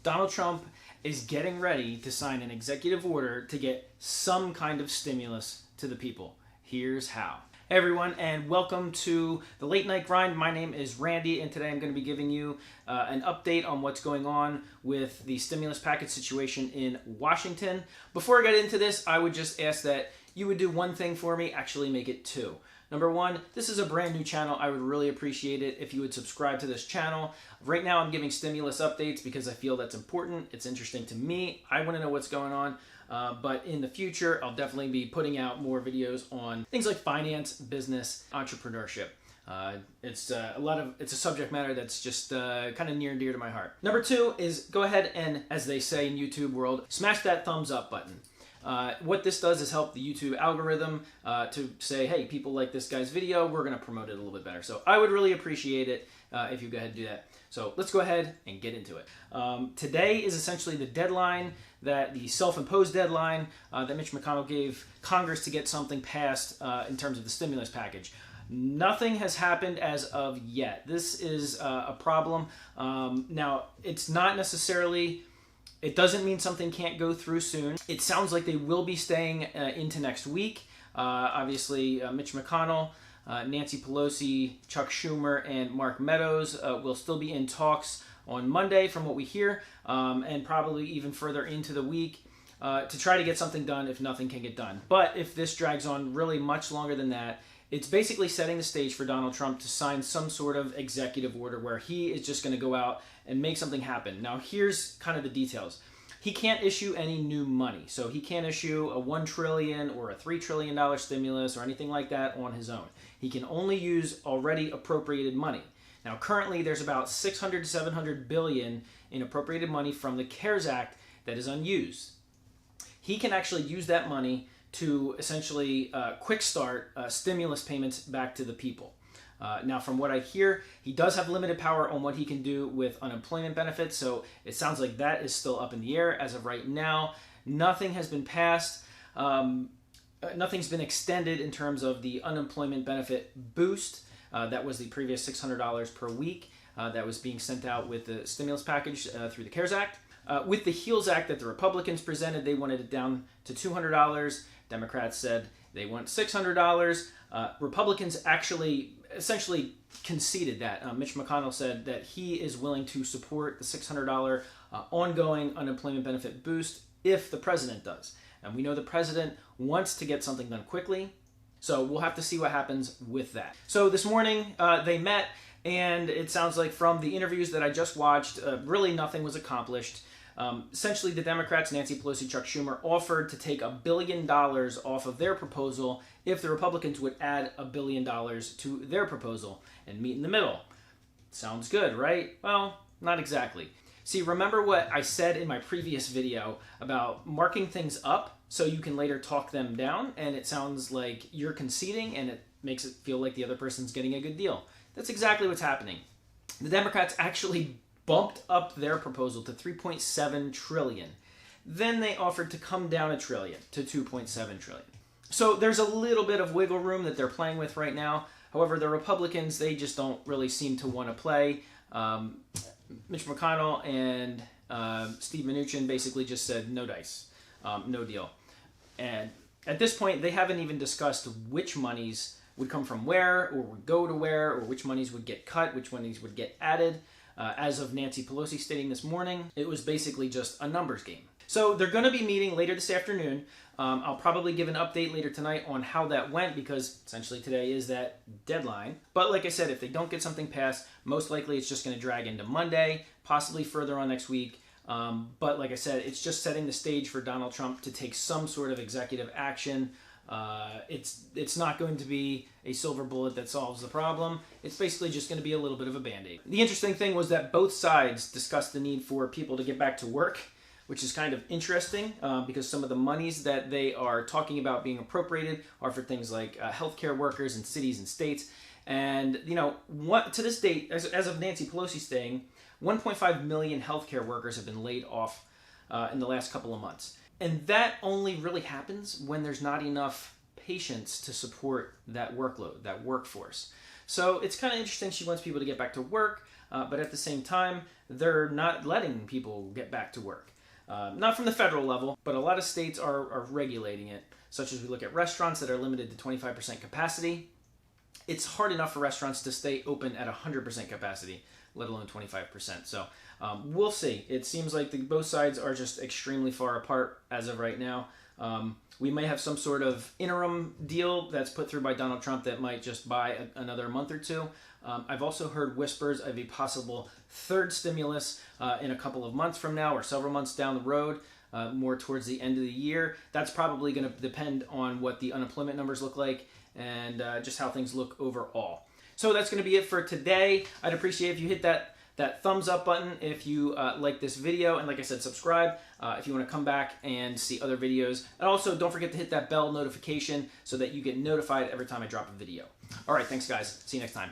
Donald Trump is getting ready to sign an executive order to get some kind of stimulus to the people. Here's how. Hey everyone, and welcome to the Late Night Grind. My name is Randy, and today I'm going to be giving you an update on what's going on with the stimulus package situation in Washington. Before I get into this, I would just ask that you would do one thing for me, actually make it two. Number one, this is a brand new channel. I would really appreciate it if you would subscribe to this channel. Right now I'm giving stimulus updates because I feel that's important. It's interesting to me. I want to know what's going on. But in the future, I'll definitely be putting out more videos on things like finance, business, entrepreneurship. It's a subject matter that's just kind of near and dear to my heart. Number two is go ahead and, as they say in YouTube world, smash that thumbs up button. What this does is help the YouTube algorithm to say, hey, people like this guy's video, we're going to promote it a little bit better. So I would really appreciate it if you go ahead and do that. So let's go ahead and get into it. Today is essentially the deadline, the self-imposed deadline that Mitch McConnell gave Congress to get something passed in terms of the stimulus package. Nothing has happened as of yet. This is a problem. Now, it's not necessarily... It doesn't mean something can't go through soon. It sounds like they will be staying into next week. Obviously, Mitch McConnell, Nancy Pelosi, Chuck Schumer, and Mark Meadows will still be in talks on Monday from what we hear, and probably even further into the week to try to get something done if nothing can get done. But if this drags on really much longer than that, it's basically setting the stage for Donald Trump to sign some sort of executive order where he is just going to go out and make something happen. Now, here's kind of the details. He can't issue any new money. So he can't issue a $1 trillion or a $3 trillion stimulus or anything like that on his own. He can only use already appropriated money. Now, currently, there's about $600 to $700 billion in appropriated money from the CARES Act that is unused. He can actually use that money to essentially quick start stimulus payments back to the people. Now, from what I hear, he does have limited power on what he can do with unemployment benefits, so it sounds like that is still up in the air. As of right now, nothing has been passed. Nothing's been extended in terms of the unemployment benefit boost. That was the previous $600 per week that was being sent out with the stimulus package through the CARES Act. With the HEALS Act that the Republicans presented, they wanted it down to $200. Democrats said they want $600. Republicans actually essentially conceded that. Mitch McConnell said that he is willing to support the $600 ongoing unemployment benefit boost if the president does. And we know the president wants to get something done quickly, so we'll have to see what happens with that. So this morning they met, and it sounds like from the interviews that I just watched, really nothing was accomplished. Essentially, the Democrats, Nancy Pelosi, Chuck Schumer, offered to take $1 billion off of their proposal if the Republicans would add $1 billion to their proposal and meet in the middle. Sounds good, right? Well, not exactly. See, remember what I said in my previous video about marking things up so you can later talk them down, and it sounds like you're conceding and it makes it feel like the other person's getting a good deal. That's exactly what's happening. The Democrats actually bumped up their proposal to $3.7 trillion. Then they offered to come down $1 trillion to $2.7 trillion. So there's a little bit of wiggle room that they're playing with right now. However, the Republicans, they just don't really seem to want to play. Mitch McConnell and Steve Mnuchin basically just said no dice, no deal. And at this point, they haven't even discussed which monies would come from where or would go to where, or which monies would get cut, which monies would get added. As of Nancy Pelosi stating this morning, it was basically just a numbers game. So they're going to be meeting later this afternoon. I'll probably give an update later tonight on how that went because essentially today is that deadline. But like I said, if they don't get something passed, most likely it's just going to drag into Monday, possibly further on next week. But like I said, it's just setting the stage for Donald Trump to take some sort of executive action. It's not going to be a silver bullet that solves the problem. It's basically just going to be a little bit of a band-aid. The interesting thing was that both sides discussed the need for people to get back to work, which is kind of interesting because some of the monies that they are talking about being appropriated are for things like healthcare workers in cities and states. And, you know, to this date, as of Nancy Pelosi saying, 1.5 million healthcare workers have been laid off in the last couple of months. And that only really happens when there's not enough patients to support that workload, that workforce. So it's kind of interesting. She wants people to get back to work. but at the same time, they're not letting people get back to work. Not from the federal level, but a lot of states are regulating it, such as we look at restaurants that are limited to 25% capacity. It's hard enough for restaurants to stay open at 100% capacity, let alone 25%. So we'll see. It seems like both sides are just extremely far apart as of right now. We may have some sort of interim deal that's put through by Donald Trump that might just buy another month or two. I've also heard whispers of a possible third stimulus in a couple of months from now or several months down the road, more towards the end of the year. That's probably going to depend on what the unemployment numbers look like and just how things look overall. So that's going to be it for today. I'd appreciate if you hit that thumbs up button if you like this video, and like I said, subscribe if you want to come back and see other videos. And also, don't forget to hit that bell notification so that you get notified every time I drop a video. All right, thanks guys. See you next time.